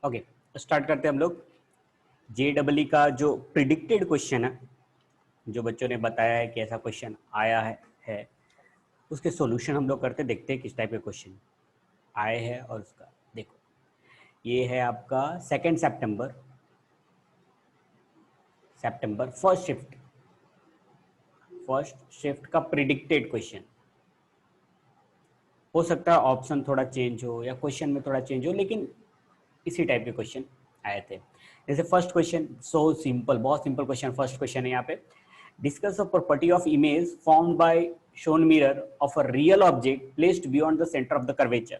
Okay, start करते हैं हम लोग। JEE का जो प्रिडिक्टेड क्वेश्चन है, जो बच्चों ने बताया है कि ऐसा क्वेश्चन आया है उसके सॉल्यूशन हम लोग करते देखते हैं किस टाइप के क्वेश्चन आए हैं। और उसका देखो, ये है आपका 2 सितंबर फर्स्ट शिफ्ट का प्रिडिक्टेड क्वेश्चन। हो सकता है ऑप्शन थोड़ा चेंज हो या क्वेश्चन में थोड़ा चेंज हो, लेकिन इसी टाइप के क्वेश्चन आए थे। जैसे फर्स्ट क्वेश्चन, सो सिंपल, बहुत सिंपल क्वेश्चन। फर्स्ट क्वेश्चन है यहाँ पे, discuss the property of image formed by shown mirror of a real object placed beyond the centre of the curvature.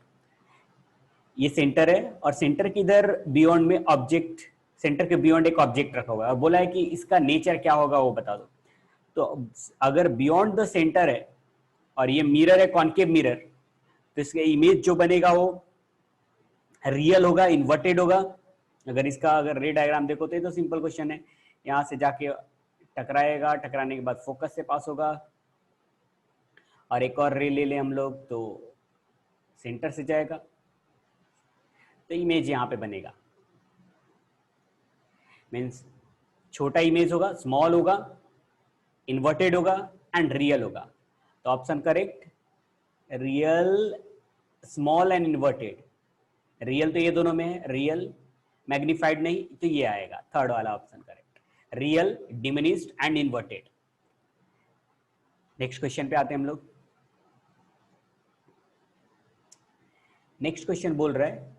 ये सेंटर है और सेंटर के इधर बियॉन्ड में ऑब्जेक्ट, सेंटर के बियॉन्ड एक ऑब्जेक्ट रखा हुआ है और बोला है कि इसका नेचर क्या होगा वो बता दो। तो अगर बियॉन्ड द सेंटर है और ये मिरर है, कॉन्केव मिरर, तो इसका इमेज जो बनेगा वो रियल होगा, इन्वर्टेड होगा। अगर रे डायग्राम देखो तो ये तो सिंपल क्वेश्चन है। यहां से जाके टकराएगा, टकराने के बाद फोकस से पास होगा, और एक और रे ले लें हम लोग तो सेंटर से जाएगा, तो इमेज यहां पे बनेगा। मीन्स छोटा इमेज होगा, स्मॉल होगा, इन्वर्टेड होगा एंड रियल होगा। तो option correct, real, small and inverted. Real तो ये दोनों में है, रियल मैग्निफाइड नहीं, तो ये आएगा थर्ड वाला option correct, real, diminished and inverted. Next question पे आते हैं हम लोग। नेक्स्ट क्वेश्चन बोल रहा है,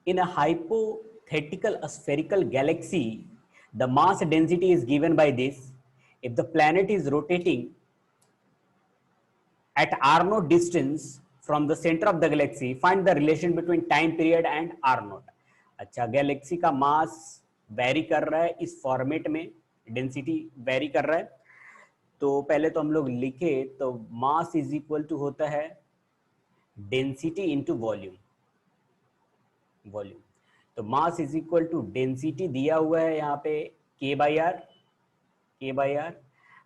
in a hypothetical spherical galaxy the mass density is given by this, if the planet is rotating at r naught distance from the center of the galaxy, find the relation between time period and r naught। अच्छा, Galaxy का mass vary कर रहा है इस format में, density very कर रहा है। तो पहले तो हम लोग लिखे तो मास इज इक्वल टू होता है डेंसिटी इंटू वॉल्यूम। तो mass is equal to density दिया हुआ है यहाँ पे k/r,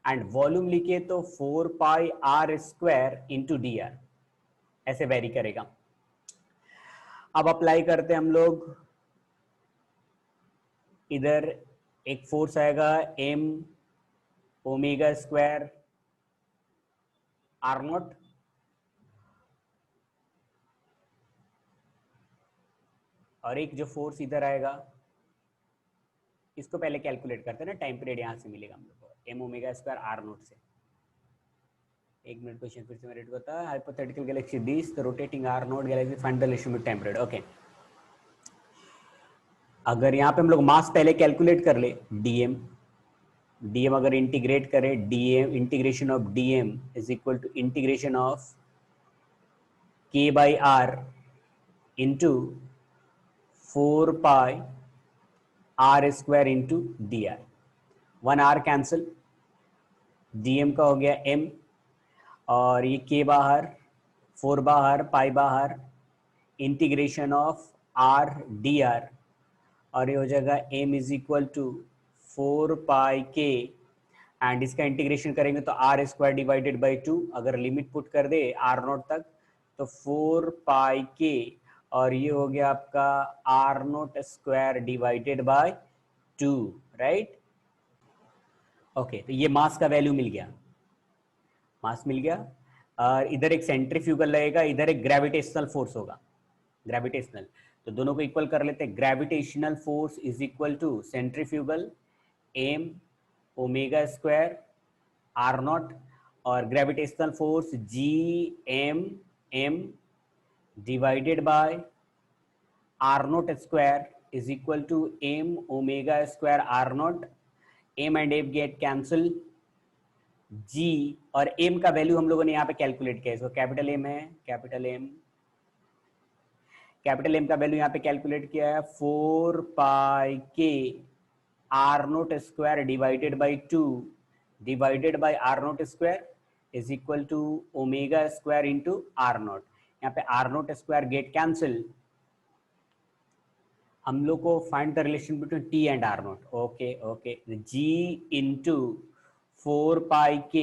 एंड वॉल्यूम लिखे तो 4πr² इंटू dr, ऐसे वेरी करेगा। अब अप्लाई करते हैं हम लोग, इधर एक फोर्स आएगा m ω² r0, और एक जो फोर्स इधर आएगा, इसको पहले कैलकुलेट करते हैं ना, टाइम पीरियड यहां से मिलेगा हम लोग को m ω² r0 से। एक मिनट, क्वेश्चन फिर से मैं रेड करता है। Hypothetical Galaxy this, the rotating r0 Galaxy, find the relation with time period. Okay, अगर यहाँ पे हम लोग मास पहले कैलकुलेट कर ले, dm अगर इंटीग्रेट करें, dm integration of dm is equal to integration of k/r into 4πr² into dr। 1 r cancel, dm का हो गया m, और ये k बाहर, 4 बाहर, पाई बाहर, इंटीग्रेशन ऑफ r dr, और ये हो जाएगा m is equal to 4πk, and इसका इंटीग्रेशन करेंगे तो r² डिवाइडेड बाई 2। अगर लिमिट पुट कर दे r0 तक तो 4πk, और ये हो गया आपका r0² divided by 2, right. Okay, तो ये मास का वैल्यू मिल गया, मास मिल गया। और इधर एक सेंट्रीफ्यूगल लगेगा, इधर एक ग्रेविटेशनल फोर्स होगा, ग्रेविटेशनल। तो दोनों को इक्वल कर लेते हैं। Gravitational force is equal to centrifugal m ω² r0, और gravitational force Gm divided by r0² is equal to m ω² r0। m and m get cancel, g और m का वैल्यू हम लोगों ने यहाँ पे कैलकुलेट किया, इसको कैपिटल M है, कैपिटल M का वैल्यू यहाँ पे कैलकुलेट किया है 4πk r0² divided by 2 divided by r0² is equal to ω² into r0। यहाँ पे r0² गेट कैंसिल, हम लोग को find the relation between t and r0। Okay, g into 4πk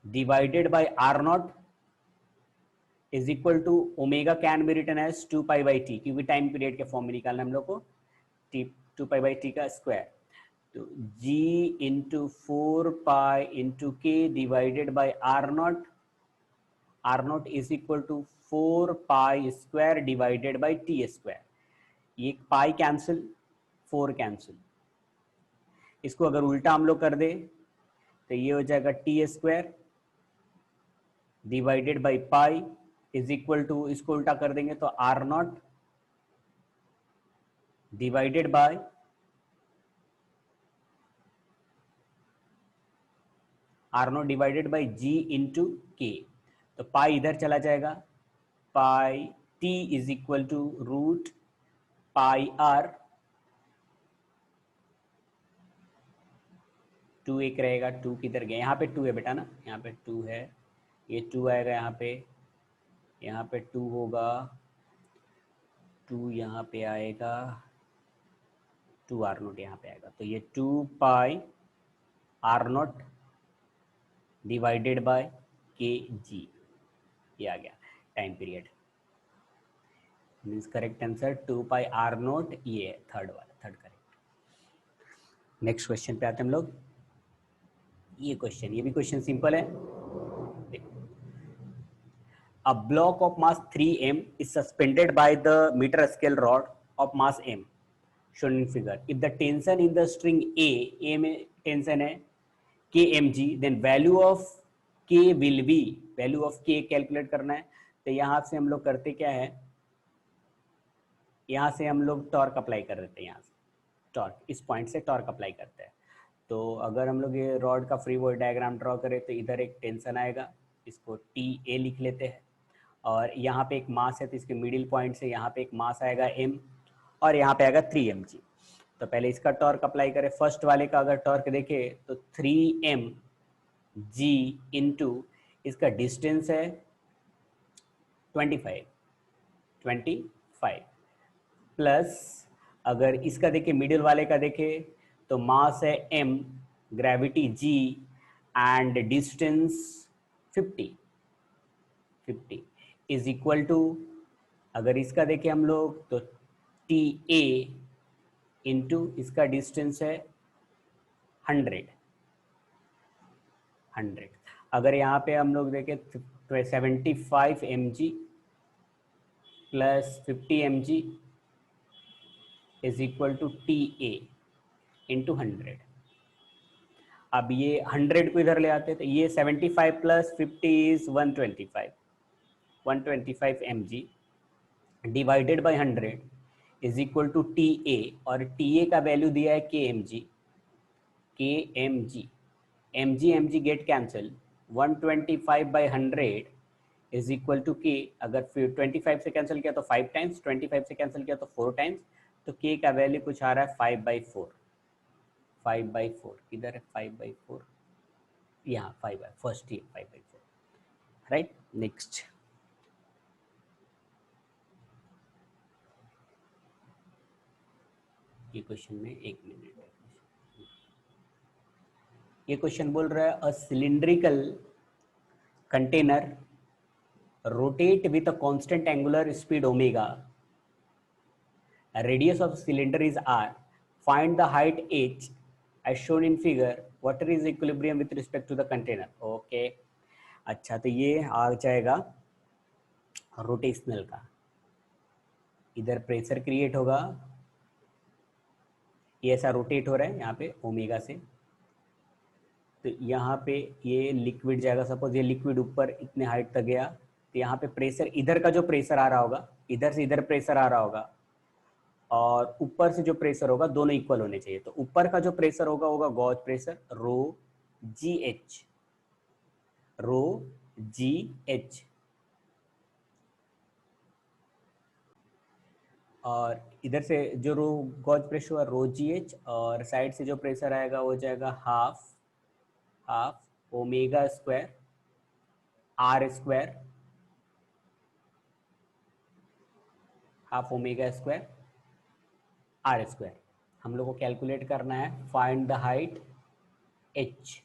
divided by r0 is equal to omega can be written as 2π/t, क्योंकि time period के form में निकालना हम लोग को, t 2π/t का स्क्वायर, तो g into 4π into k divided by r naught is equal to 4π square divided by T square. ये पाई कैंसिल, 4 कैंसिल, इसको अगर उल्टा हम लोग कर दे तो ये हो जाएगा T square divided by pi is equal to, इसको उल्टा कर देंगे तो R not divided by G into K, तो पाई इधर चला जाएगा, pi T is equal to root pi R, 2 एक रहेगा, 2 किधर गया, यहाँ पे 2 है बेटा ना, यहाँ पे 2 है, ये 2 आएगा यहाँ पे 2 होगा, 2 यहाँ पे आएगा, 2 आर नोट यहाँ पे आएगा, तो ये 2 pi R nought divided by K G, ये आ गया time period, means correct answer 2 pi R nought, ये थर्ड वाला, थर्ड करेक्ट। नेक्स्ट क्वेश्चन पे आते हैं हम लोग। ये क्वेश्चन, ये भी क्वेश्चन सिंपल है, देखो, a block of mass 3m is suspended by the metre scale rod of mass m shown in figure. If the tension in the string A में टेंशन है kmg, then value of k will be, value of k calculate करना है, तो यहाँ से हम लोग करते क्या है, यहाँ से हम लोग टॉर्क अप्लाई कर देते हैं, यहाँ से टॉर्क, इस पॉइंट से टॉर्क अप्लाई करते हैं। तो अगर हम लोग ये रॉड का फ्री बॉडी डायग्राम ड्रॉ करें तो इधर एक टेंशन आएगा, इसको टी ए लिख लेते हैं, और यहाँ पे एक मास है तो इसके मिडिल पॉइंट से यहाँ पे एक मास आएगा m, और यहाँ पे आएगा 3mg। तो पहले इसका टॉर्क अप्लाई करें, फर्स्ट वाले का अगर टॉर्क देखें तो 3mg इंटू इसका डिस्टेंस है 25 प्लस अगर इसका देखें मिडिल वाले का देखें तो मास है m, gravity g and distance 50 is equal to, अगर इसका देखें हम लोग तो टी ए इंटू इसका डिस्टेंस है 100। अगर यहाँ पे हम लोग देखें 75 mg plus 50 mg is equal to T A into 100। अब ये 100 को इधर ले आते तो ये 75 plus 50 is 125 mg divided by 100 is equal to T A, और टी ए का वैल्यू दिया है के M G get cancel, 125/100 is equal to K, अगर फिर 25 से कैंसिल किया तो 5 टाइम्स, 25 से कैंसिल किया तो 4 टाइम्स, तो के का वैल्यू कुछ आ रहा है 5/4, इधर है 5/4, यहाँ 5 फर्स्ट ही 5/4, राइट। नेक्स्ट, ये क्वेश्चन में 1 मिनट, ये क्वेश्चन बोल रहा है a cylindrical container rotate with a constant angular speed omega, radius of cylinder is r, find the height h as shown in figure, water is equilibrium with respect to the container। Okay, अच्छा, तो ये आ जाएगा rotational का, इधर pressure create होगा, ये ऐसा रोटेट हो रहा है यहाँ पे ओमेगा से, तो यहाँ पे ये लिक्विड जाएगा, सपोज ये लिक्विड ऊपर इतने हाइट तक गया, तो यहाँ पे प्रेशर, इधर का जो प्रेशर आ रहा होगा, इधर से इधर प्रेशर आ रहा होगा, और ऊपर से जो प्रेशर होगा, दोनों इक्वल होने चाहिए। तो ऊपर का जो प्रेशर होगा गॉज प्रेशर रो जी एच, और इधर से जो गॉज प्रेशर हुआ रो जी एच, और साइड से जो प्रेशर आएगा वो जाएगा half omega square R square, half omega square R square. हम लोग को कैलकुलेट करना है, फाइंड द हाइट h,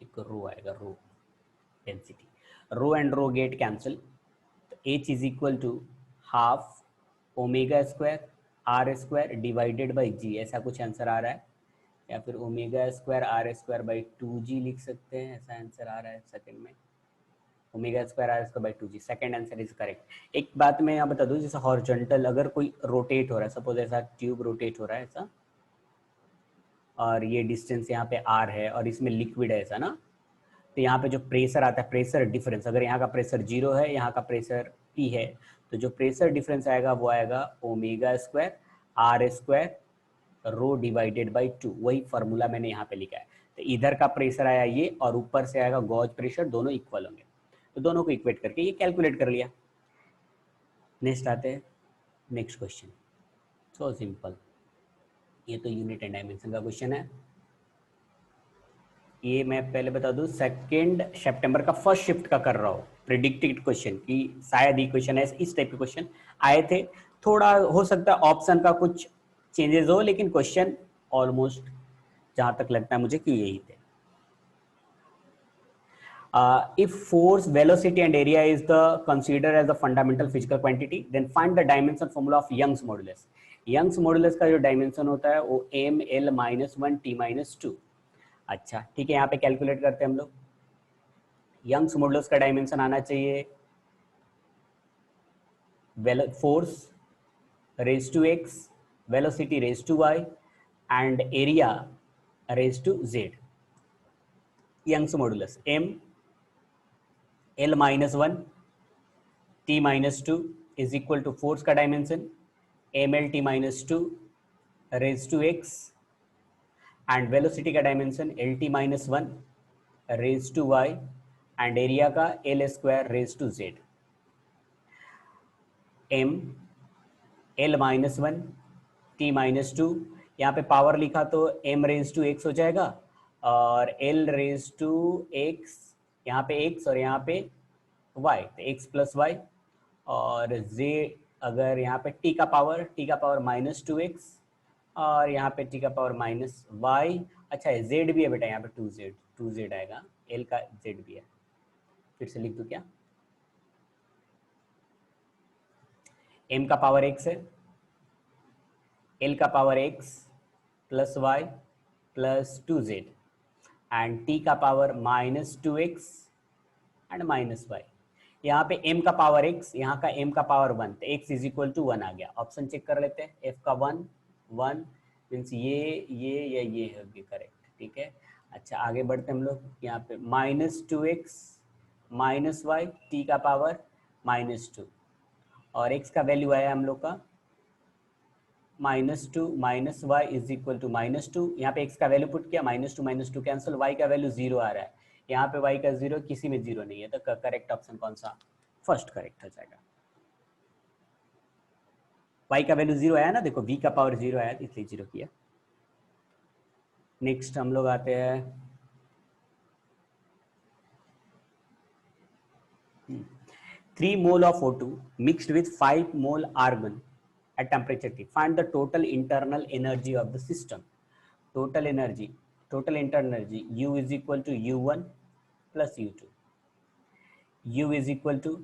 एक रो आएगा, rho density, rho and rho get cancel, तो h is equal to half omega square R square divided by G, ऐसा कुछ आंसर आ रहा है, या फिर omega square R square by 2g लिख सकते हैं, ऐसा आंसर आ रहा है सेकंड में, omega square R square by 2g, second answer is correct. एक बात मैं यहाँ बता दूँ, जैसे हॉरिजॉन्टल अगर कोई रोटेट हो रहा है, सपोज ऐसा ट्यूब रोटेट हो रहा है ऐसा, और ये डिस्टेंस यहाँ पे r है और इसमें लिक्विड है ऐसा ना, तो यहाँ पे जो प्रेशर आता है, प्रेशर डिफरेंस, अगर यहाँ का प्रेशर 0 है, यहाँ का प्रेशर P है, तो जो प्रेशर डिफरेंस आएगा वो आएगा omega square R square rho divided by 2, वही फार्मूला मैंने यहाँ पे लिखा है। तो इधर का प्रेशर आया ये, और ऊपर से आएगा गॉज प्रेशर, दोनों इक्वल होंगे, तो दोनों को इक्वेट करके ये कैलकुलेट कर लिया। नेक्स्ट आते हैं नेक्स्ट क्वेश्चन, सो सिंपल, ये तो यूनिट एंड डायमेंशन का क्वेश्चन है। ये मैं पहले बता दूं, 2 सितंबर का फर्स्ट शिफ्ट का कर रहा हूँ, प्रिडिक्टेड क्वेश्चन की शायद ये क्वेश्चन है, इस टाइप के क्वेश्चन आए थे, थोड़ा हो सकता है ऑप्शन का कुछ चेंजेस हो, लेकिन क्वेश्चन ऑलमोस्ट जहां तक लगता है मुझे कि यही थे। If force, velocity and area is the considered as the fundamental physical quantity, then find the dimension formula of Young's modulus. Young's modulus का जो डायमेंशन होता है वो m(l-1 t-2). अच्छा ठीक है, यहाँ पे कैलकुलेट करते हैं हम लोग। यंग्स मॉडुलस का डायमेंशन आना चाहिए force raise to x, velocity raise to y and area raise to z। Young's modulus m(l-1 t-2) is equal to force का dimension ml-t-2 raise to x and velocity का dimension lt-1 raise to y and area का l square raise to z। m l-1 t-2, यहाँ पे power लिखा तो m raise to x हो जाएगा, और l रेज टू x, यहाँ पे x और यहाँ पे y, तो x प्लस वाई, और z अगर यहाँ पे t का पावर -2x, और यहाँ पे t का पावर -y। अच्छा है, z भी है बेटा, यहाँ पे 2z आएगा, l का z भी है, फिर से लिख दूँ क्या, m का पावर x है, l का power x plus y plus 2z and t का पावर -2x एंड -y। यहाँ पे m का पावर x, यहाँ का m का पावर 1, तो x इज इक्वल टू 1 आ गया। ऑप्शन चेक कर लेते हैं, f का 1 मीन्स ये या ये होगी करेक्ट, ठीक है। अच्छा आगे बढ़ते हम लोग, यहाँ पे -2x -y t का पावर -2, और x का वैल्यू आया हम लोग का -2 -y इज इक्वल टू -2, यहाँ पे x का वैल्यू पुट किया, -2 कैंसिल, y का वैल्यू 0 आ रहा है, यहाँ पे y का 0, किसी में 0 नहीं है, तो करेक्ट ऑप्शन कौन सा, फर्स्ट करेक्ट हो जाएगा। y का वैल्यू 0 आया ना, देखो v का पावर 0 आया, इसलिए 0 किया। नेक्स्ट हम लोग आते हैं 3 mole of O2 mixed with 5 mole argon at temperature T. Find the total internal energy of the system. Total internal energy U is equal to U1 plus U2. U is equal to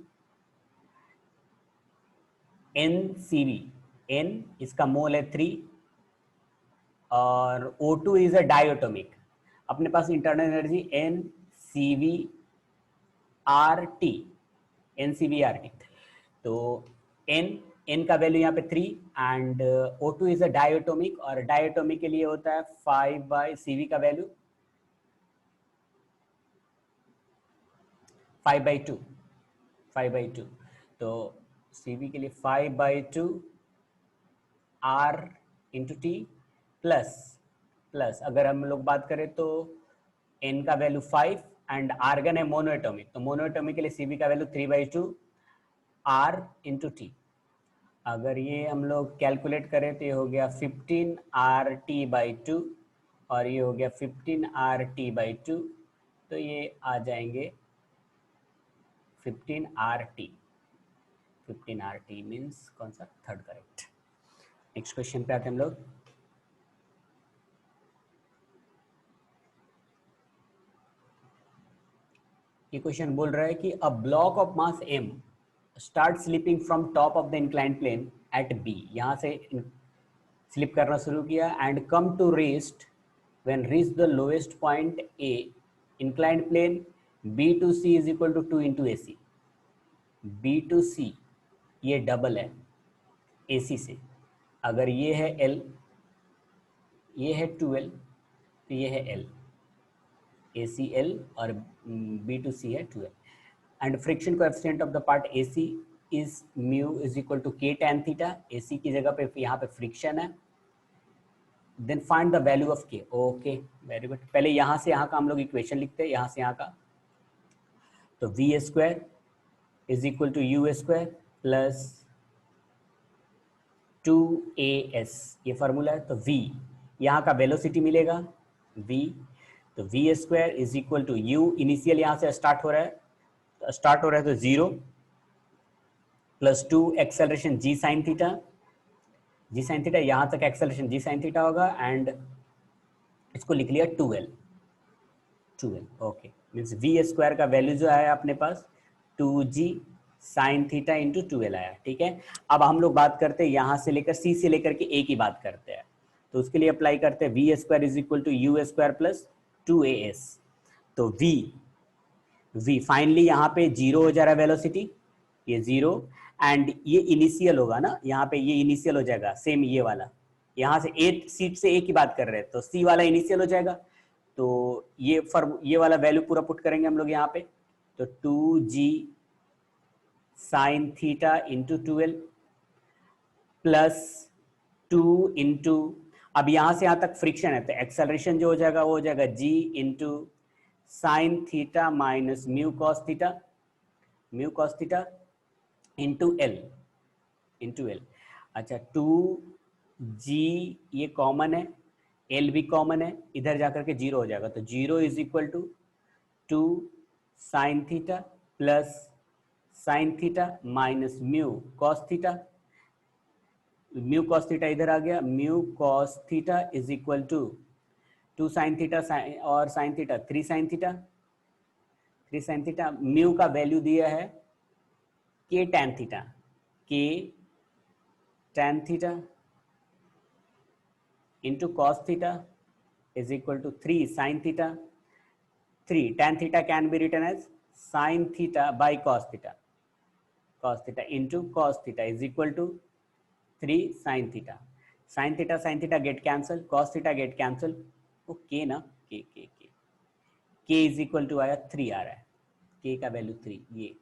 NCV. N इसका मोल है 3 और O2 is a diatomic. अपने पास internal energy NCVRT, NCVRT, तो N का value यहाँ पे 3 and O2 is a diatomic, और diatomic के लिए होता है 5/CV का वैल्यू 5/2, तो CV के लिए 5/2 R इंटू टी प्लस अगर हम लोग बात करें तो N का वैल्यू 5 एंड आर्गन है मोनोएटोमिक, तो मोनोएटोमिक के लिए CV का वैल्यू 3/2 R इंटू टी। अगर ये हम लोग कैलकुलेट करें तो ये हो गया 15RT/2 और ये हो गया 15RT/2, तो ये आ जाएंगे 15RT मीन्स कौन सा, थर्ड करेक्ट। नेक्स्ट क्वेश्चन पे आते हैं हम लोग। ये क्वेश्चन बोल रहा है कि a block of mass m start slipping from top of the inclined plane at b, यहाँ से स्लिप करना शुरू किया and come to rest when reach the lowest point a inclined plane b to c is equal to 2 into ac। b to c ये double है ac से, अगर ये है l, ये है 2l, तो ये है l, ACL और B2C है 2L, and friction coefficient of the part AC is mu is equal to K tan theta। AC की जगह पे यहाँ पे फ्रिक्शन है, then find the value of K। Okay very good, पहले यहाँ से यहाँ का हम लोग इक्वेशन लिखते हैं, यहाँ से यहाँ का, तो V square is equal to U square plus 2AS, ये फार्मूला है। तो V यहाँ का वेलोसिटी मिलेगा V, तो V square is equal to U, initial यहाँ से स्टार्ट हो रहा है, तो 0 plus 2 acceleration G sine theta, यहाँ तक एक्सेलरेशन G साइन थीटा होगा, एंड इसको लिख लिया 2L। Okay, means V square का वैल्यू जो आया अपने पास 2G sine theta into 2L आया। ठीक है, अब हम लोग बात करते हैं यहाँ से लेकर C से लेकर के A की बात करते हैं, तो उसके लिए अप्लाई करते हैं V square is equal to U square plus 2AS। तो V फाइनली यहाँ पे 0 हो जा रहा है वेलोसिटी, ये 0, एंड ये इनिशियल होगा ना, यहाँ पे ये इनिशियल हो जाएगा, सेम ये वाला, यहाँ से A सीट से A की बात कर रहे हैं, तो C वाला इनिशियल हो जाएगा, तो ये वाला वैल्यू पूरा पुट करेंगे हम लोग यहाँ पे, तो 2G sine theta into 2L plus 2 into, अब यहाँ से यहाँ तक फ्रिक्शन है, तो एक्सेलरेशन जो हो जाएगा वो हो जाएगा G into sine theta minus mu cos theta into L। अच्छा, 2G ये कॉमन है, L भी कॉमन है, इधर जाकर के 0 हो जाएगा, तो 0 is equal to 2 sine theta plus sine theta minus mu cos theta इधर आ गया, mu cos theta is equal to 2 sine theta और sine theta 3 sine theta, mu का वैल्यू दिया है K tan theta into cos theta is equal to 3 sine theta, 3 tan theta can be written as sine theta by cos theta into cos theta is equal to 3 sine theta get cancel, cos theta get cancel, वो K ना, K is equal to आया 3 आ रहा है, K का value 3। ये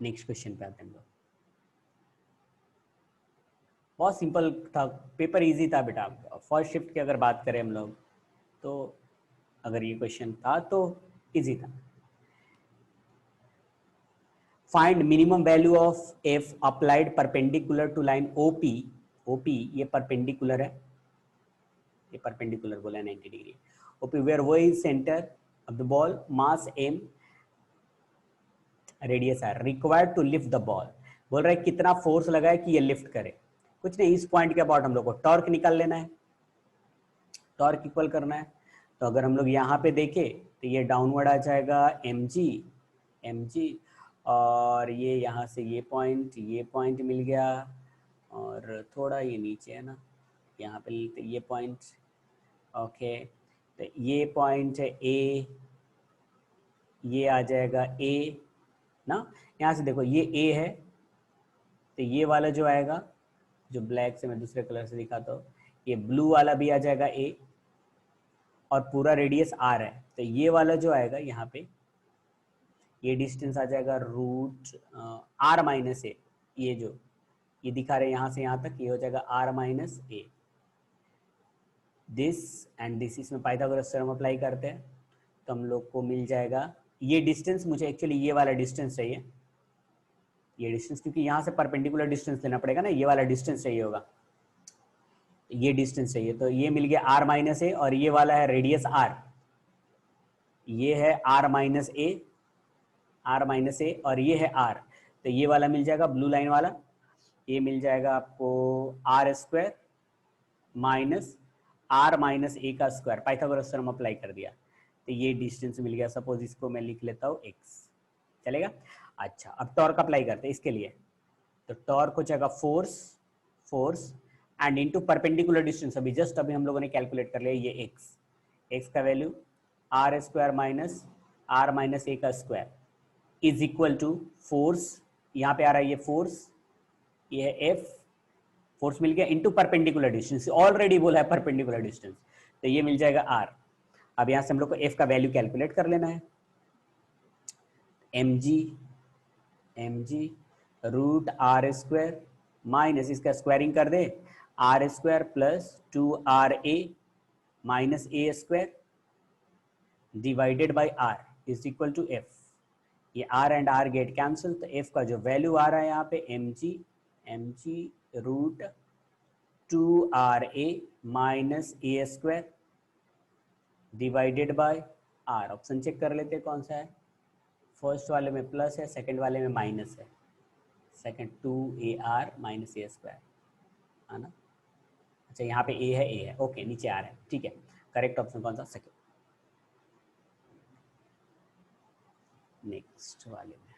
next question पे आते हैं हम लोग, बहुत सिंपल था, पेपर इजी था बेटा। फर्स्ट शिफ्ट की अगर बात करें हम लोग, तो अगर ये क्वेश्चन था तो इजी था। Find minimum value of F applied perpendicular to line OP ये परपेंडिकुलर है, ये परपेंडिकुलर बोला है 90 degree. OP where O is centre of the ball, mass M, radius R, required to lift the ball. बोल रहा है कितना फोर्स लगा है कि ये लिफ्ट करे, कुछ नहीं, इस पॉइंट के अबाउट हम लोग को टॉर्क निकाल लेना है, टॉर्क इक्वल करना है। तो अगर हम लोग यहाँ पे देखें तो ये डाउनवर्ड आ जाएगा mg, और ये यहाँ से ये पॉइंट मिल गया, और थोड़ा ये नीचे है ना, यहाँ पे ये पॉइंट, ओके, तो ये पॉइंट है A, ये आ जाएगा A ना, यहाँ से देखो ये A है, तो ये वाला जो आएगा, जो ब्लैक से मैं दूसरे कलर से दिखाता हूँ, ये ब्लू वाला भी आ जाएगा A, और पूरा रेडियस R है, तो ये वाला जो आएगा यहाँ पे, ये डिस्टेंस आ जाएगा रूट R माइनस A, ये जो ये दिखा रहे हैं यहाँ से यहाँ तक, ये हो जाएगा R minus A, this and this, इसमें पाइथागोरस थ्योरम अप्लाई करते हैं तो हम लोग को मिल जाएगा ये डिस्टेंस, मुझे एक्चुअली ये वाला डिस्टेंस चाहिए, ये डिस्टेंस, क्योंकि यहाँ से परपेंडिकुलर डिस्टेंस लेना पड़ेगा ना, ये वाला डिस्टेंस चाहिए होगा, ये डिस्टेंस चाहिए, तो ये मिल गया R माइनस A, और ये वाला है रेडियस R, ये है R माइनस A, और ये है R, तो ये वाला मिल जाएगा ब्लू लाइन वाला, ये मिल जाएगा आपको R square minus R minus A का स्क्वायर, पाइथागोरस थ्योरम अप्लाई कर दिया, तो तो ये डिस्टेंस मिल गया, सपोज इसको मैं लिख लेता हूँ x, चलेगा। अच्छा, अब टॉर्क अप्लाई करते हैं इसके लिए। तो टॉर्क हो जाएगा force and into perpendicular distance, अभी हम लोगों ने कैलकुलेट कर लिया ये x का value R square minus R minus A का square is equal to force, यहाँ पे आ रहा है ये फोर्स, ये है एफ, फोर्स मिल गया, इनटू परपेंडिकुलर डिस्टेंस, ऑलरेडी बोला है परपेंडिकुलर डिस्टेंस, तो ये मिल जाएगा आर। अब यहां से हम लोग को एफ का वैल्यू कैलकुलेट कर लेना है, M G root R square minus इसका स्क्वायरिंग कर दे, R square plus 2RA minus A square divided by R is equal to F. ये R and R get cancel, तो एफ का जो वैल्यू आ रहा है यहाँ पे M G root 2RA minus A square divided by R. Option check कर लेते हैं कौन सा है, फर्स्ट वाले में प्लस है, सेकंड वाले में माइनस है, second 2AR minus A square, है ना। अच्छा, यहाँ पे ए है, ओके, नीचे आ रहा है, ठीक है। करेक्ट ऑप्शन कौन सा, सेकंड। नेक्स्ट वाले में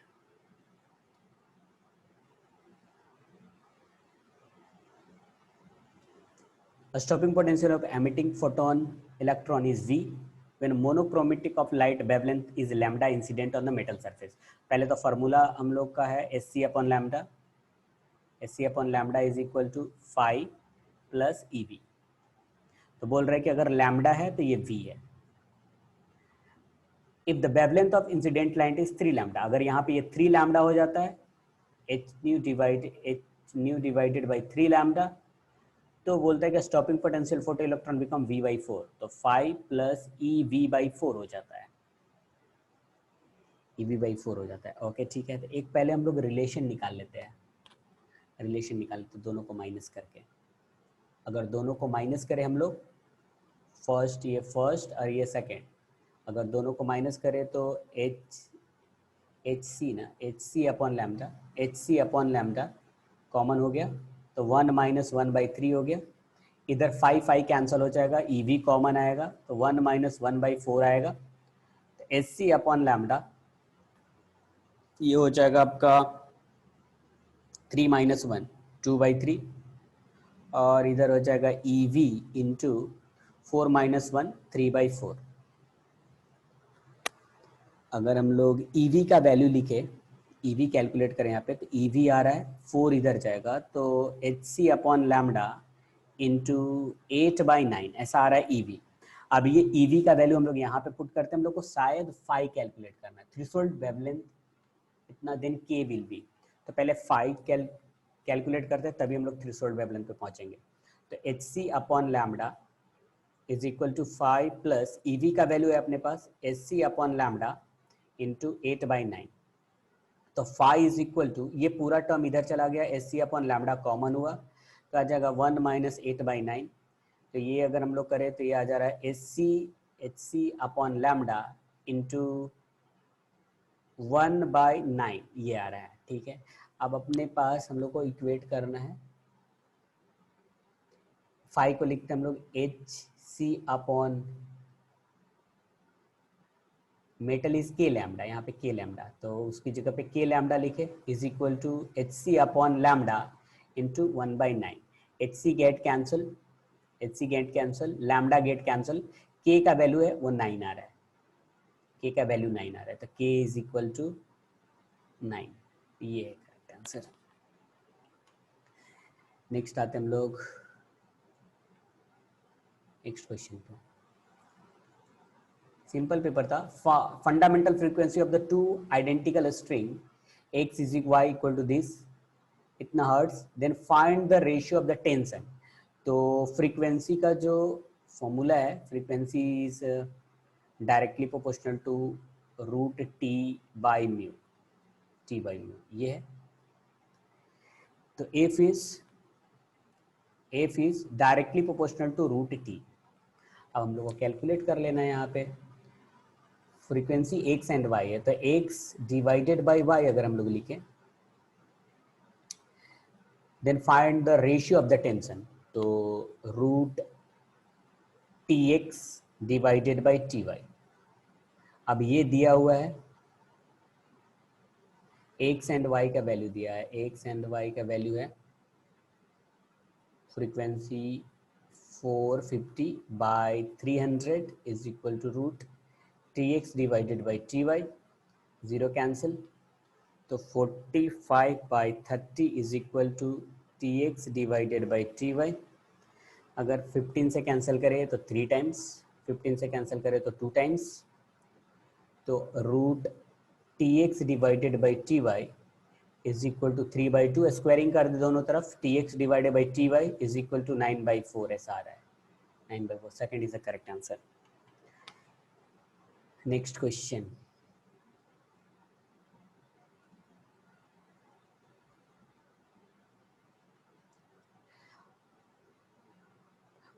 a stopping potential of emitting photon electron is V when monochromatic of light wavelength is lambda incident on the metal surface। पहले तो फॉर्मूला हम लोग का है SC upon lambda is equal to phi plus EV। तो बोल रहे हैं कि अगर लैम्डा है तो ये V है। If the wavelength of incident light is 3 lambda, अगर यहाँ पे ये 3 लैम्डा हो जाता है, h nu divided by 3 lambda, तो बोलता है कि stopping potential photo electron become V/4, तो 5 प्लस EV/4 हो जाता है, EV/4 हो जाता है। ओके, ठीक है। तो एक पहले हम लोग रिलेशन निकाल लेते हैं, दोनों को माइनस करके। अगर दोनों को माइनस करें हम लोग, ये फर्स्ट और ये सेकेंड, अगर दोनों को माइनस करें तो HC अपॉन लैम्डा कॉमन हो गया, तो 1 माइनस 1/3 हो गया। इधर 5 कैंसिल हो जाएगा, EV कॉमन आएगा, तो 1 माइनस 1/4 आएगा। तो SC अपॉन लैम्डा ये हो जाएगा आपका 3 माइनस 1 2/3, और इधर हो जाएगा EV इंटू 4 माइनस 1 3/4। अगर हम लोग EV का वैल्यू लिखे, EV कैलकुलेट करें यहाँ पे, तो EV आ रहा है 4 इधर जाएगा, तो HC अपॉन लैम्डा इंटू 8/9 ऐसा आ रहा है EV। अब ये EV का वैल्यू हम लोग यहाँ पे पुट करते हैं, हम लोग को शायद 5 कैलकुलेट करना है, थ्रेशोल्ड वेवलेंथ इतना, देन K विल बी। तो पहले 5 कैलकुलेट करते हैं, तभी हम लोग थ्रेशोल्ड वेवलेंथ पे पहुंचेंगे। तो HC upon lambda is equal to 5 plus EV का वैल्यू है अपने पास SC अपॉन लैम्डा इंटू 8/9, तो 5 इज इक्वल टू, ये पूरा टर्म इधर चला गया, SC अपॉन लैम्डा कॉमन हुआ, तो आ जाएगा 1 माइनस 8/9। तो ये अगर हम लोग करें तो ये आ जा रहा है HC अपॉन लैम्डा इंटू 1/9, ये आ रहा है, ठीक है। अब अपने पास हम लोग को इक्वेट करना है, 5 को लिखते हैं हम लोग HC upon metal is K lambda, यहाँ पे K लैम्डा, तो उसकी जगह पे K लैम्डा लिखे is equal to HC upon lambda into 1/9। HC get cancel, lambda get cancel, K का वैल्यू है वो 9 आ रहा है, K का वैल्यू 9 आ रहा है, तो K इज इक्वल टू 9, ये है करेक्ट आंसर। नेक्स्ट आते हम लोग नेक्स्ट क्वेश्चन पे। सिंपल पेपर था, fundamental frequency of the two identical string x is y equal to this इतना hertz, then find the ratio of the tension. तो frequency का जो फॉर्मूला है, frequency is directly proportional to root T by mu, ये है। तो F is directly proportional to root T. अब हम लोग को कैलकुलेट कर लेना है, यहाँ पे फ्रीक्वेंसी x एंड y है, तो x डिवाइडेड बाई y अगर हम लोग लिखें, then find the ratio of the tension, तो root TX divided by TY, अब ये दिया हुआ है एक्स एंड वाई का वैल्यू दिया है, एक्स एंड वाई का वैल्यू है frequency 450 by 300 is equal to root T X divided by T Y, zero cancel, तो 45 by 30 is equal to T X divided by T Y. अगर 15 से cancel करें तो 3 टाइम्स, 15 से कैंसिल करें तो 2 टाइम्स, तो root T X divided by T Y is equal to 3/2, squaring कर दे दोनों तरफ, T X divided by T Y is equal to 9/4 ऐसा आ रहा है, 9/4, second is the correct answer. Next question,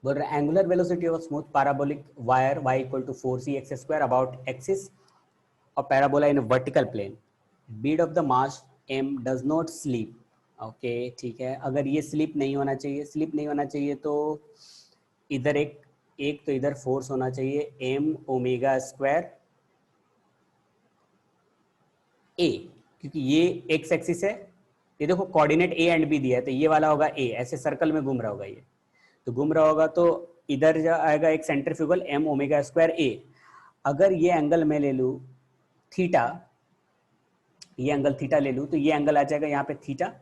बोल रहा angular velocity of smooth parabolic wire y equal to 4cx² about axis of parabola in vertical plane, bead of the mass m does not sleep. Okay ठीक है, अगर ये slip नहीं होना चाहिए, slip नहीं होना चाहिए तो इधर एक तो इधर फोर्स होना चाहिए m ओमेगा स्क्वायर a, क्योंकि ये x एक्सिस है, ये देखो कोऑर्डिनेट a एंड b दिया है, तो ये वाला होगा a, ऐसे सर्कल में घूम रहा होगा ये, तो घूम रहा होगा तो इधर आएगा एक centrifugal m omega square a। अगर ये एंगल मैं ले लूँ थीटा, ये एंगल थीटा ले लूँ तो ये एंगल आ जाएगा यहाँ पे थीटा।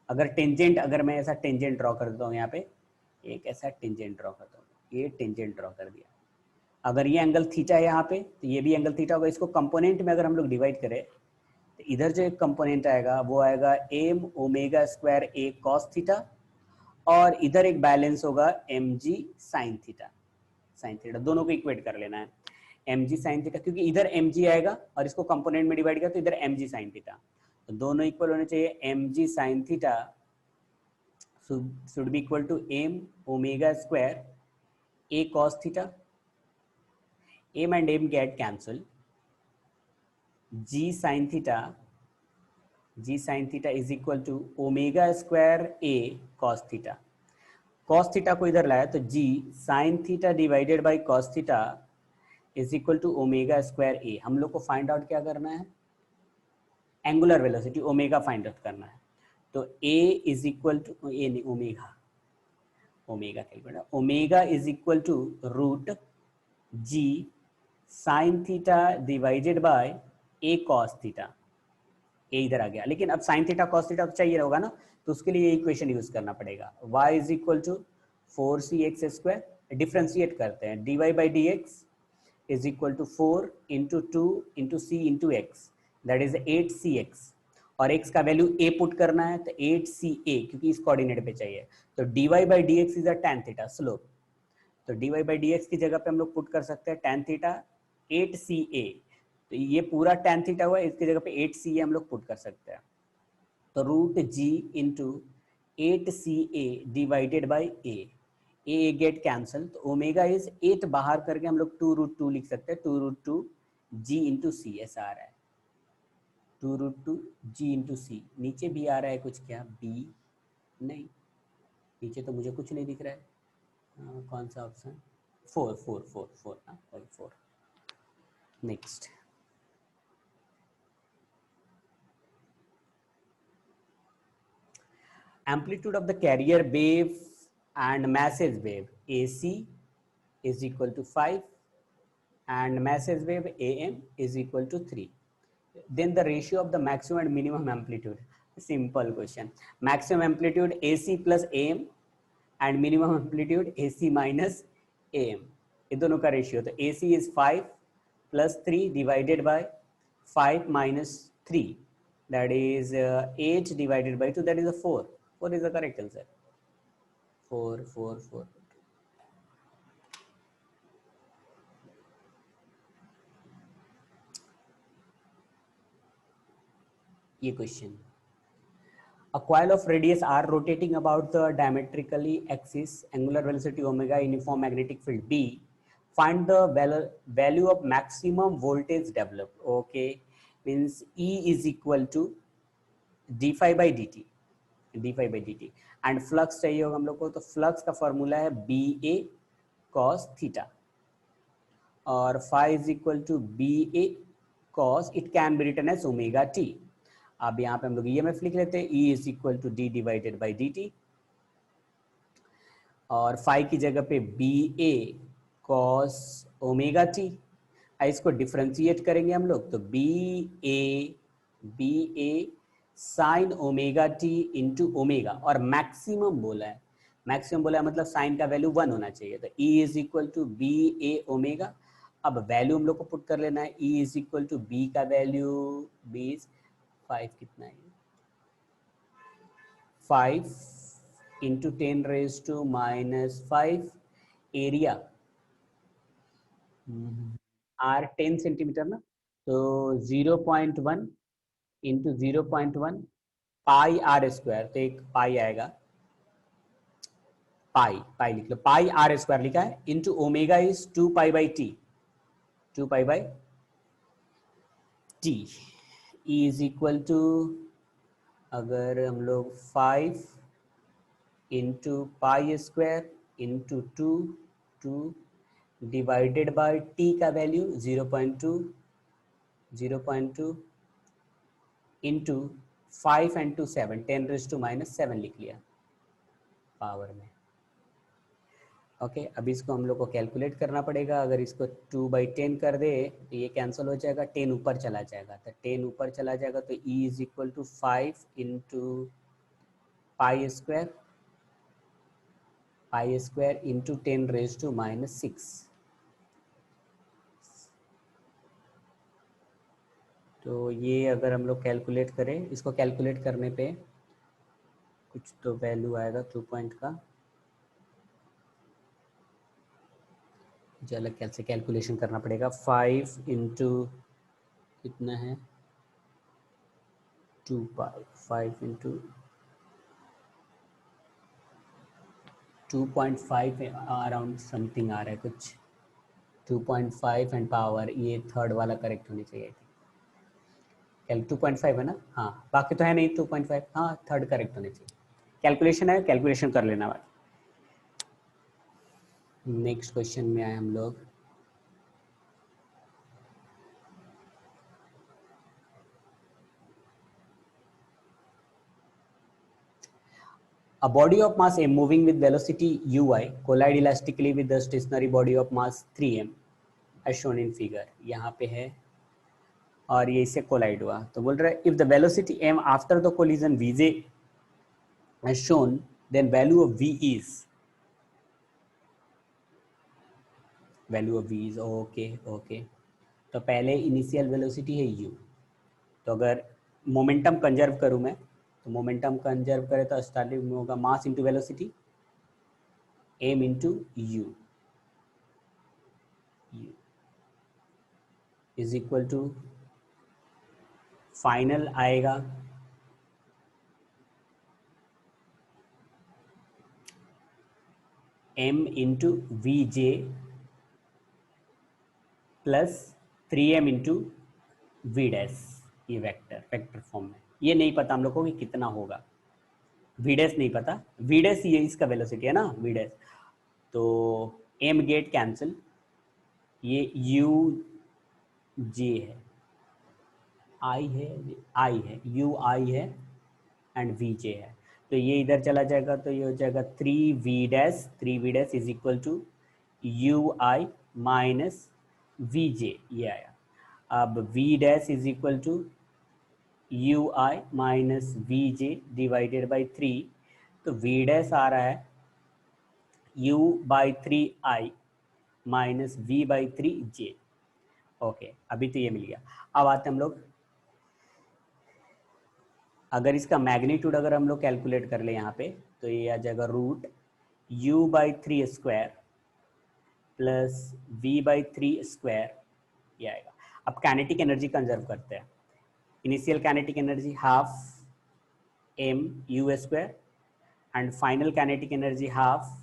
अगर टेंजेंट, अगर मैं ऐसा टेंजेंट ड्रॉ कर देता हूँ, यहाँ पे एक ऐसा टेंजेंट ड्रॉ करता हूँ, ये टेंजेंट ड्रॉ कर दिया, अगर ये एंगल थीटा है यहाँ पे तो ये भी एंगल थीटा होगा। इसको कंपोनेंट में अगर हम लोग डिवाइड करें तो इधर जो एक कंपोनेंट आएगा वो आएगा M omega square A cos theta, और इधर एक बैलेंस होगा M G sine theta, sine theta दोनों को इक्वेट कर लेना है, एम जी साइन थीटा, क्योंकि इधर एम जी आएगा और इसको कंपोनेंट में डिवाइड किया तो इधर एम जी साइन थीटा, तो दोनों इक्वल होने चाहिए। M G sine theta should be equal to M omega square A cos theta, M and M get cancel, G sine theta is equal to omega square A cos theta, cos theta को इधर लाया तो G sine theta divided by cos theta is equal to omega square A. हम लोग को find out क्या करना है, angular velocity omega find out करना है, तो ए इज इक्वल टू, ए नहीं omega, omega calculate, omega is equal to root G sine theta divided by A cos theta, A इधर आ गया, लेकिन अब साइन थीटा कॉस थीटा तो चाहिए होगा ना, तो उसके लिए ये इक्वेशन यूज करना पड़ेगा, y is equal to 4cx², differentiate करते हैं, dy by D X is equal to 4 into 2 into C into X, that is 8cx, और x का वैल्यू a पुट करना है तो 8ca, क्योंकि इस कोऑर्डिनेट पे चाहिए, तो dy by D X is a tan theta slope, तो dy बाई डी एक्स की जगह पे हम लोग पुट कर सकते हैं tan थीटा 8ca, तो ये पूरा tan थीटा हुआ, इसकी जगह पे 8ca हम लोग पुट कर सकते हैं, तो root G into 8ca divided by A get cancel, तो ओमेगा इज 8 बाहर करके हम लोग 2√2 लिख सकते हैं, 2√2 जी इंटू सी ऐसा आ रहा है, 2√2 जी इंटू सी, नीचे भी आ रहा है कुछ, क्या बी, नहीं नीचे तो मुझे कुछ नहीं दिख रहा है, कौन सा option, 4 next, amplitude of the carrier wave and message wave AC is equal to 5 and message wave AM is equal to 3. Then the ratio of the maximum and minimum amplitude. Simple question. Maximum amplitude AC plus AM and minimum amplitude AC minus AM. ये दोनों का ratio, तो AC is 5 plus 3 divided by 5 minus 3, that is 8 divided by 2, that is a 4. 4 is the correct answer. 4. ये question, a coil of radius r rotating about the diametrically axis, angular velocity omega, uniform magnetic field B, find the value of maximum voltage developed. Okay, means E is equal to d phi by dt, and flux चाहिए होगा हम लोग को, तो flux का formula है B ए cos theta, और phi is equal to BA cos it can be written as omega t. अब यहाँ पे हम लोग EMF लिख लेते हैं, E is equal to D divided by dt, और phi की जगह पे BA cos ओमेगा t. इसको डिफरेंशिएट करेंगे हम लोग तो BA sine omega T into omega, और मैक्सिमम बोला है, मैक्सिमम बोला है मतलब साइन का वैल्यू 1 होना चाहिए, तो E is equal to BA omega. अब वैल्यू हम लोग को पुट कर लेना है, E is equal to B का वैल्यू 5 कितना है, 5 into 10 raise to -5, area R 10 centimetre ना, तो 0.1 इंटू 0.1 पाई आर स्क्वायर, तो एक पाई आएगा, पाई लिख लो, पाई आर स्क्वायर लिखा है, into omega is 2 pi by T, 2 pi by T. E is equal to, अगर हम लोग 5 into pi square into 2 divided by T का value 0.2 into 5 and 2 7, 10 raise to -7 लिख लिया पावर में. ओके, अभी इसको हम लोग को कैलकुलेट करना पड़ेगा. अगर इसको 2/10 कर दे तो ये कैंसिल हो जाएगा, 10 ऊपर चला जाएगा, तो 10 ऊपर चला जाएगा तो E is equal to 5 into pi square into 10 raise to -6. तो ये अगर हम लोग कैलकुलेट करें, इसको कैलकुलेट करने पे कुछ तो वैल्यू आएगा 2 पॉइंट का, जो अलग कैसे कैलकुलेशन करना पड़ेगा. 5 इंटू कितना है 2 पाई, 5 इंटू 2.5 अराउंड समथिंग आ रहा है कुछ, 2.5 एंड पावर, ये थर्ड वाला करेक्ट होनी चाहिए. 2.5 है ना, हाँ, बाकी तो है नहीं 2.5, हाँ थर्ड करेक्ट होनी चाहिए. कैलकुलेशन है, कैलकुलेशन कर लेना. नेक्स्ट क्वेश्चन में आए हम लोग. A body of mass m moving with velocity ui collide elastically with the stationary body of mass 3m as shown in figure. यहाँ पे है और ये इससे कोलाइड हुआ, तो बोल रहा है if the velocity m after the collision vj as shown then value of v is, okay. तो पहले इनिशियल वेलोसिटी है u, तो अगर मोमेंटम कंजर्व करूँ मैं, तो मोमेंटम कंजर्व करें तो स्टार्टिंग में होगा mass into velocity m into u is equal to final आएगा m into V J plus 3m into V dash, ये वेक्टर फॉर्म में. ये नहीं पता हम लोग को कि कितना होगा, वी डैश नहीं पता, वी डैश ये इसका वेलोसिटी है ना, वी डैश, तो m गेट कैंसिल, ये u j है, i है u i है एंड वी जे है, तो ये इधर चला जाएगा, तो ये हो जाएगा 3v dash is equal to U I minus V J, ये आया. अब v dash is equal to U I minus V J divided by 3, तो v डैश आ रहा है u by 3i minus v by 3j. Okay, अभी तो ये मिल गया. अब आते हम लोग, अगर इसका मैग्नीट्यूड अगर हम लोग कैलकुलेट कर ले यहाँ पे, तो ये आ जाएगा root u by 3 square plus v by 3 square, ये आएगा. अब काइनेटिक एनर्जी कंजर्व करते हैं. Initial kinetic energy half m u square and final kinetic energy half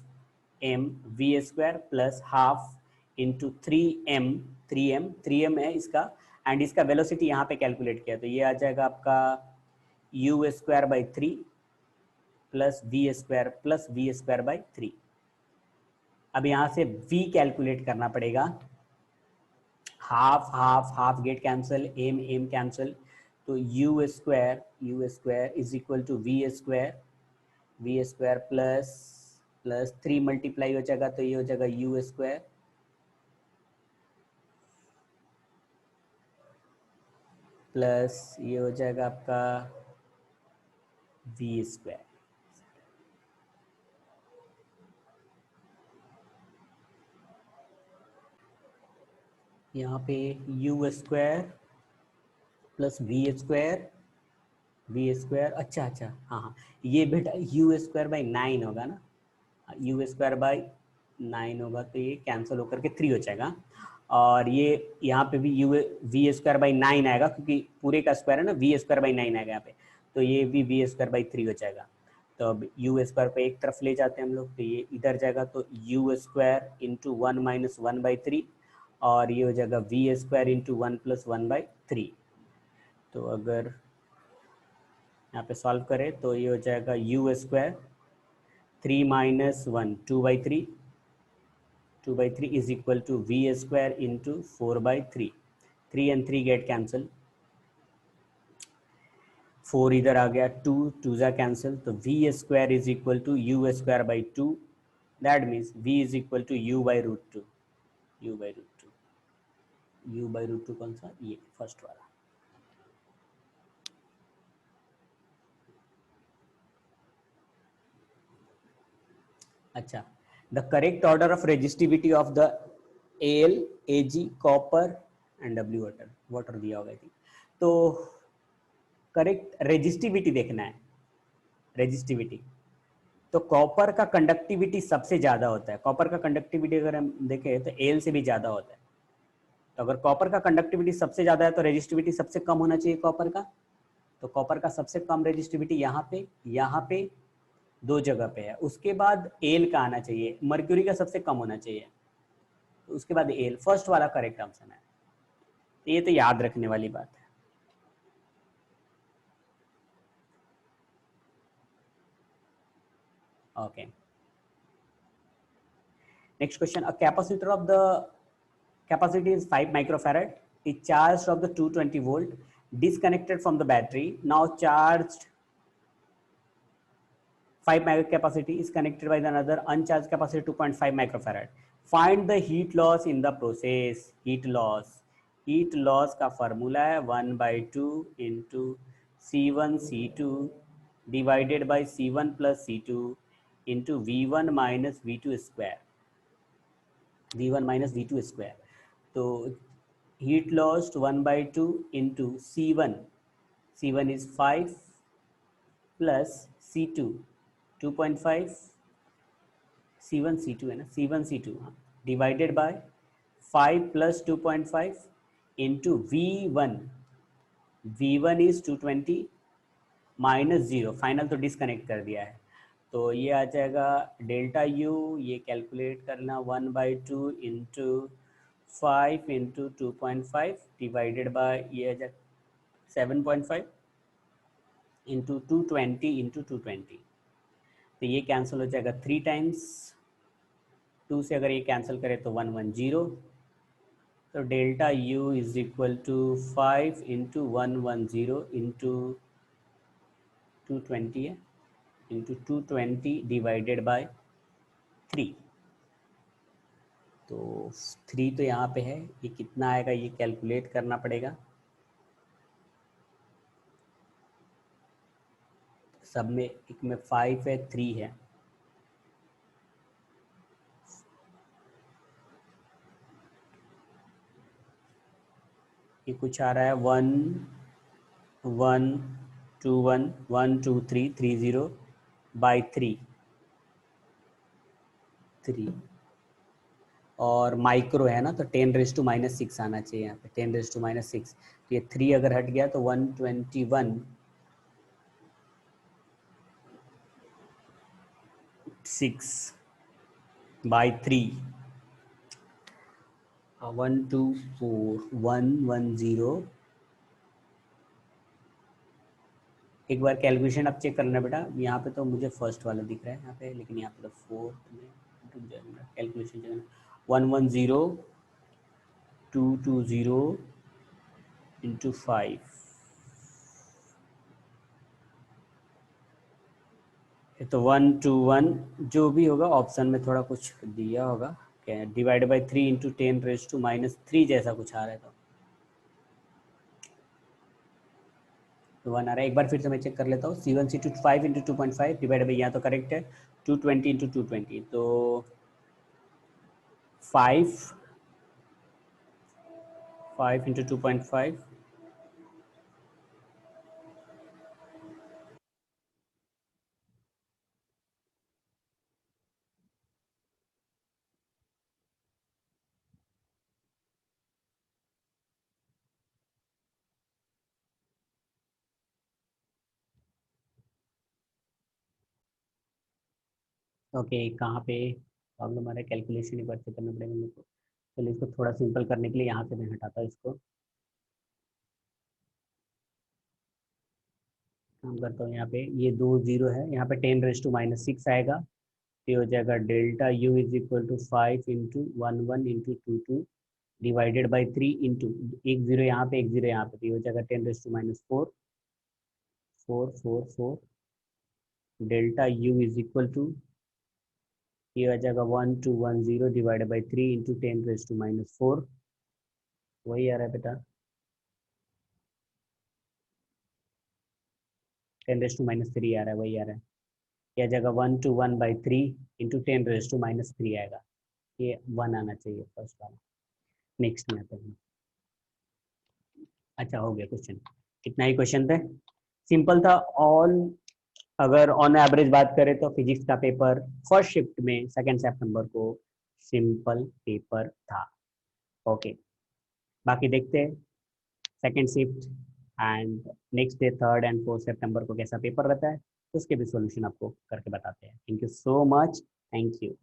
m v square plus half into 3m है इसका, एंड इसका velocity यहाँ पे कैलकुलेट किया, तो ये आ जाएगा आपका u square by 3 plus v square by 3. अब यहाँ से v कैलकुलेट करना पड़ेगा, half get cancel, M cancel, तो U square is equal to V square plus 3 multiply हो जाएगा तो ये हो जाएगा यू स्क्वायर प्लस ये हो जाएगा आपका वी स्क्वायर। यहाँ पे U square plus V square अच्छा हाँ, ये बेटा यू स्क्वायर बाई 9 होगा ना, यू स्क्वायर बाई 9 होगा तो ये कैंसिल होकर के 3 हो जाएगा, और ये यहाँ पे भी वी स्क्वायर बाई 9 आएगा क्योंकि पूरे का स्क्वायर है ना, वी स्क्वायर बाई 9 आएगा यहाँ पे, तो ये भी वी स्क्वायर बाई 3 हो जाएगा। तो अब यू स्क्वायर पे एक तरफ ले जाते हैं हम लोग, तो ये इधर जाएगा तो यू स्क्वायर इंटू 1 माइनस 1/3, और ये हो जाएगा वी स्क्वायर इंटू 1 प्लस 1/3। तो अगर यहाँ पे सॉल्व करें तो ये हो जाएगा you square 3 minus 1 2/3 is equal to v square into 4/3, 3 and 3 get cancel, 4 इधर आ गया, 2 जा कैंसिल, तो v square is equal to u square by 2, that means v is equal to u by root 2, u by root 2 कौन सा, ये first वाला। अच्छा, the correct order of resistivity of the L AG copper and W water दिया होगा, तो correct resistivity देखना है, रेजिस्टिविटी तो कॉपर का कंडक्टिविटी सबसे ज्यादा होता है, कॉपर का कंडक्टिविटी अगर हम देखें तो एल से भी ज्यादा होता है, तो अगर कॉपर का कंडक्टिविटी सबसे ज्यादा है तो रेजिस्टिविटी सबसे कम होना चाहिए कॉपर का, तो कॉपर का सबसे कम रेजिस्टिविटी यहाँ पे 2 जगह पे है, उसके बाद एल का आना चाहिए, मर्क्यूरी का सबसे कम होना चाहिए, तो उसके बाद एल, फर्स्ट वाला करेक्ट ऑप्शन है, तो ये तो याद रखने वाली बात है। Okay. Next question. A capacitor of the capacity is 5 microfarad. Is charged of the 220 volt. Disconnected from the battery. Now charged 5 mega capacity is connected by another uncharged capacitor 2.5 microfarad. Find the heat loss in the process. Heat loss का formula है 1/2 into C1 C2 divided by C1 plus C2 into V1 minus V2 square, तो heat lost 1/2 into C1 is 5 plus C2 2.5, C1 C2 है ना, C1 C2 हाँ, divided by 5 plus 2.5 into V1 is 220 minus 0, final तो disconnect कर दिया है, तो ये आ जाएगा डेल्टा यू, ये कैलकुलेट करना 1/2 इंटू 5 इंटू 2.5 डिवाइडेड बाय ये आ जाएगा 7.5 इंटू 220 इंटू 220, तो ये कैंसिल हो जाएगा 3 टाइम्स, 2 से अगर ये कैंसिल करें तो 110, तो delta U is equal to 5 into 110 into 220 है, इंटू 220 डिवाइडेड बाय 3, तो 3 तो यहाँ पे है, ये कितना आएगा ये कैलकुलेट करना पड़ेगा, सब में एक में 5 है 3 है, ये कुछ आ रहा है 1 1 2 1 1 2 3 3 0 बाई 3 और माइक्रो है ना, तो 10⁻⁻6 आना चाहिए यहाँ पे, 10⁻⁻6, तो ये 3 अगर हट गया तो 121/6 बाई 3, 124,110, एक बार कैलकुलेशन आप चेक करना बेटा, यहाँ पे तो मुझे फर्स्ट वाला दिख रहा है यहाँ पे, लेकिन यहाँ पे तो फोर्थ में कैलकुलेशन 110 220 into 5, तो 1 to 1 जो भी होगा ऑप्शन में थोड़ा कुछ दिया होगा, क्या डिवाइड बाई 3 इंटू 10⁻³ जैसा कुछ आ रहा है, तो 1 आ रहा है। एक बार फिर से मैं चेक कर लेता हूँ। C1 5 इंटू 2.5 डिवाइड बाई, यहाँ तो करेक्ट है, 220 इंटू 220, तो 5 इंटू 2.5, ओके कहाँ पे प्रॉब्लम आ रहा है, कैलकुलेशन एक बार चेक करना पड़ेगा मेरे को। चलिए इसको थोड़ा सिंपल करने के लिए यहाँ से मैं हटाता हूँ इसको, काम करता हूँ। यहाँ पे ये 2 0 है, यहाँ पे 10⁻⁻6 आएगा, तो ये हो जाएगा delta U is equal to 5 into 1 into 2 divided by 3 into एक जीरो यहाँ पे, एक जीरो यहाँ पे, तो ये हो जाएगा 10⁻⁻4 4 4 4 delta U is equal to, ये हो जाएगा 1210 डिवाइडेड बाई 3 इंटू 10⁻⁻4, वही आ रहा है बेटा, 10⁻³ आ रहा है, वही आ रहा है। यह जगह 1 इंटू 10⁻³ आएगा, ये 1 आना चाहिए फर्स्ट वाला। नेक्स्ट में आते हैं। अच्छा हो गया क्वेश्चन, कितना ही क्वेश्चन थे, सिंपल था। ऑल अगर ऑन एवरेज बात करें तो फिजिक्स का पेपर फर्स्ट शिफ्ट में 2 सितंबर को सिंपल पेपर था। ओके, बाकी देखते हैं second shift and next day 3 और 4 सितंबर को कैसा पेपर रहता है, उसके भी सॉल्यूशन आपको करके बताते हैं। Thank you so much, thank you.